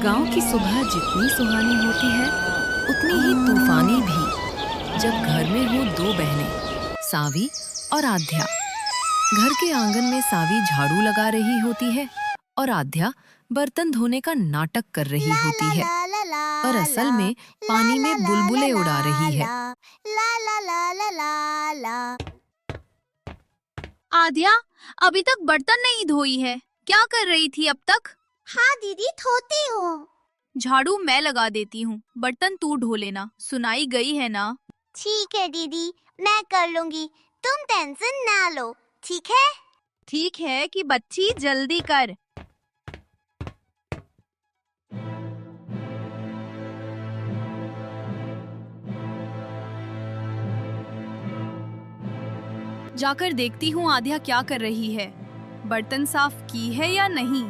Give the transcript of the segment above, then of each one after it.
गांव की सुबह जितनी सुहानी होती है उतनी ही तूफानी भी जब घर में हो दो बहनें, सावी और आध्या। घर के आंगन में सावी झाड़ू लगा रही होती है और आध्या बर्तन धोने का नाटक कर रही होती है, पर असल में पानी में बुलबुलें उड़ा रही है। आध्या, अभी तक बर्तन नहीं धोई है। क्या कर रही थी अब तक? हाँ दीदी, धोती हूँ। झाड़ू मैं लगा देती हूँ, बर्तन तू धो लेना। सुनाई गई है ना? ठीक है दीदी, मैं कर लूंगी, तुम टेंशन ना लो। ठीक है? ठीक है कि बच्ची, जल्दी कर। जाकर देखती हूँ आध्या क्या कर रही है। बर्तन साफ की है या नहीं?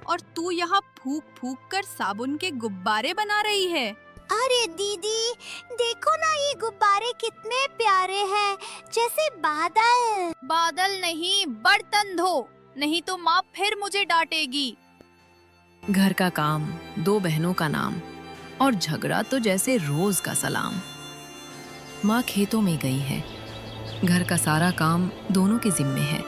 और तू यहाँ फूक फूक कर साबुन के गुब्बारे बना रही है। अरे दीदी, देखो ना, ये गुब्बारे कितने प्यारे हैं, जैसे बादल। बादल नहीं, बर्तन धो, नहीं तो माँ फिर मुझे डांटेगी। घर का काम, दो बहनों का नाम, और झगड़ा तो जैसे रोज का सलाम। माँ खेतों में गई है, घर का सारा काम दोनों के जिम्मे है,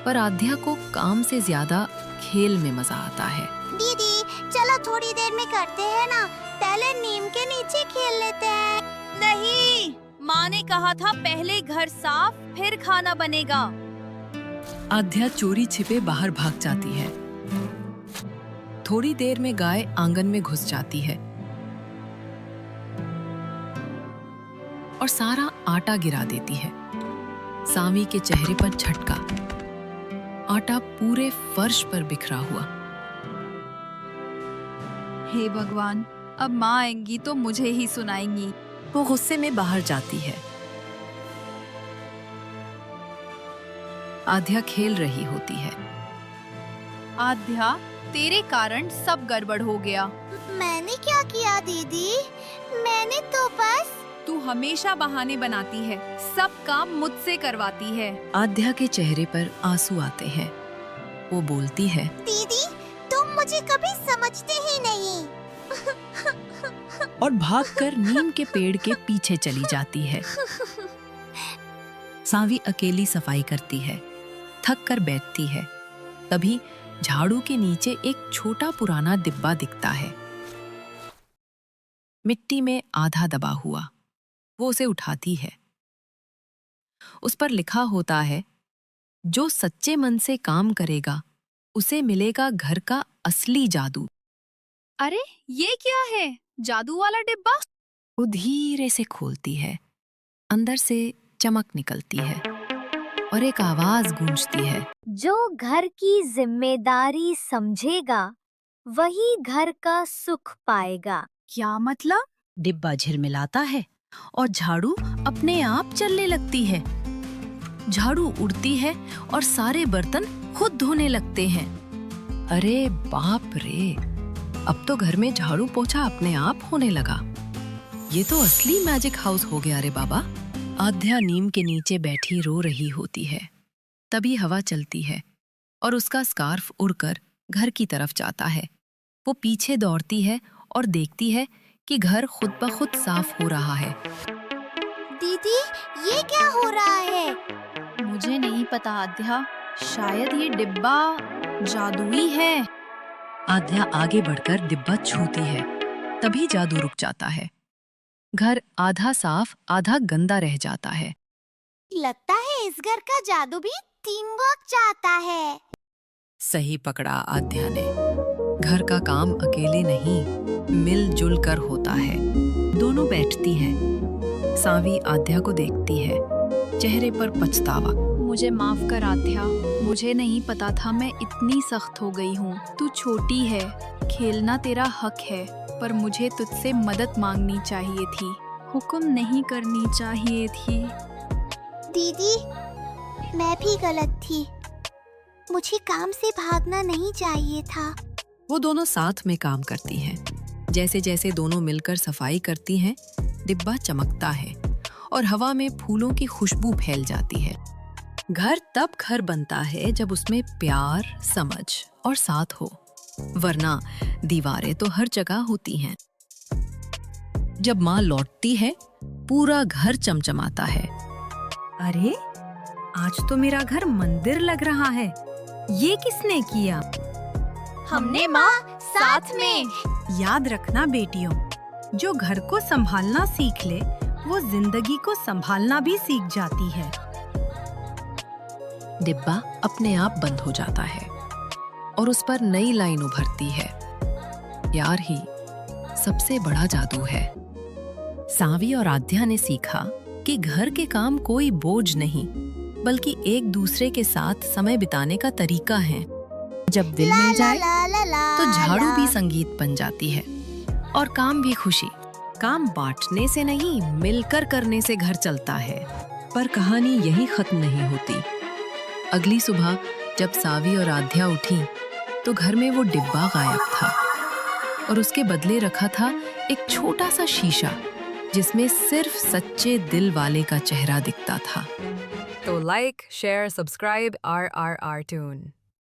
पर आध्या को काम से ज्यादा खेल में मजा आता है। दीदी चलो थोड़ी देर में करते हैं ना, पहले नीम के नीचे खेल लेते हैं। नहीं, माँ ने कहा था पहले घर साफ फिर खाना बनेगा। आध्या चोरी छिपे बाहर भाग जाती है। थोड़ी देर में गाय आंगन में घुस जाती है और सारा आटा गिरा देती है। सावी के चेहरे पर झटका, आटा पूरे फर्श पर बिखरा हुआ। हे भगवान, अब माँ आएंगी तो मुझे ही सुनाएंगी। वो गुस्से में बाहर जाती है। आध्या खेल रही होती है। आध्या, तेरे कारण सब गड़बड़ हो गया। मैंने क्या किया दीदी? मैंने तो बस... तू हमेशा बहाने बनाती है, सब काम मुझसे करवाती है। आध्या के चेहरे पर आंसू आते हैं। वो बोलती है, दीदी तुम मुझे कभी समझते ही नहीं। और भागकर नीम के पेड़ के पीछे चली जाती है। सावी अकेली सफाई करती है, थक कर बैठती है। तभी झाड़ू के नीचे एक छोटा पुराना डिब्बा दिखता है, मिट्टी में आधा दबा हुआ। वो उसे उठाती है। उस पर लिखा होता है, जो सच्चे मन से काम करेगा उसे मिलेगा घर का असली जादू। अरे ये क्या है? जादू वाला डिब्बा? वो धीरे से खोलती है। अंदर से चमक निकलती है और एक आवाज गूंजती है, जो घर की जिम्मेदारी समझेगा वही घर का सुख पाएगा। क्या मतलब? डिब्बा झिलमिलाता है और झाड़ू अपने आप चलने लगती है। झाड़ू उड़ती है और सारे बर्तन खुद धोने लगते हैं। अरे बाप रे, अब तो घर में झाड़ू पोछा अपने आप होने लगा। ये तो असली मैजिक हाउस हो गया रे बाबा। आध्या नीम के नीचे बैठी रो रही होती है। तभी हवा चलती है और उसका स्कार्फ उड़कर घर की तरफ जाता है। वो पीछे दौड़ती है और देखती है कि घर खुद ब खुद साफ हो रहा है। दीदी ये क्या हो रहा है? मुझे नहीं पता आध्या, शायद ये डिब्बा जादुई है। आध्या आगे बढ़कर डिब्बा छूती है। तभी जादू रुक जाता है। घर आधा साफ आधा गंदा रह जाता है। लगता है इस घर का जादू भी टीम वर्क चाहता है। सही पकड़ा आध्या ने। घर का काम अकेले नहीं, मिलजुल कर होता है। दोनों बैठती हैं। सावी आध्या को देखती है, चेहरे पर पछतावा। मुझे माफ कर आध्या, मुझे नहीं पता था मैं इतनी सख्त हो गई हूँ। तू छोटी है, खेलना तेरा हक है, पर मुझे तुझसे मदद मांगनी चाहिए थी, हुक्म नहीं करनी चाहिए थी। दीदी मैं भी गलत थी, मुझे काम से भागना नहीं चाहिए था। वो दोनों साथ में काम करती हैं। जैसे जैसे दोनों मिलकर सफाई करती हैं, डिब्बा चमकता है और हवा में फूलों की खुशबू फैल जाती है। घर तब घर बनता है जब उसमें प्यार, समझ और साथ हो, वरना दीवारें तो हर जगह होती हैं। जब माँ लौटती है, पूरा घर चमचमाता है। अरे, आज तो मेरा घर मंदिर लग रहा है। ये किसने किया? हमने माँ, साथ में। याद रखना बेटियों, जो घर को संभालना सीख ले, वो जिंदगी को संभालना भी सीख जाती है। डिब्बा अपने आप बंद हो जाता है और उस पर नई लाइन उभरती है। प्यार ही सबसे बड़ा जादू है। सावी और आध्या ने सीखा कि घर के काम कोई बोझ नहीं, बल्कि एक दूसरे के साथ समय बिताने का तरीका है। जब दिल मिल जाए तो झाड़ू भी संगीत बन जाती है और काम भी खुशी। काम बांटने से नहीं, मिलकर करने से घर चलता है। पर कहानी यही खत्म नहीं होती। अगली सुबह जब सावी और आध्या उठी तो घर में वो डिब्बा गायब था और उसके बदले रखा था एक छोटा सा शीशा जिसमें सिर्फ सच्चे दिल वाले का चेहरा दिखता था। तो like, share, subscribe RRR Tune।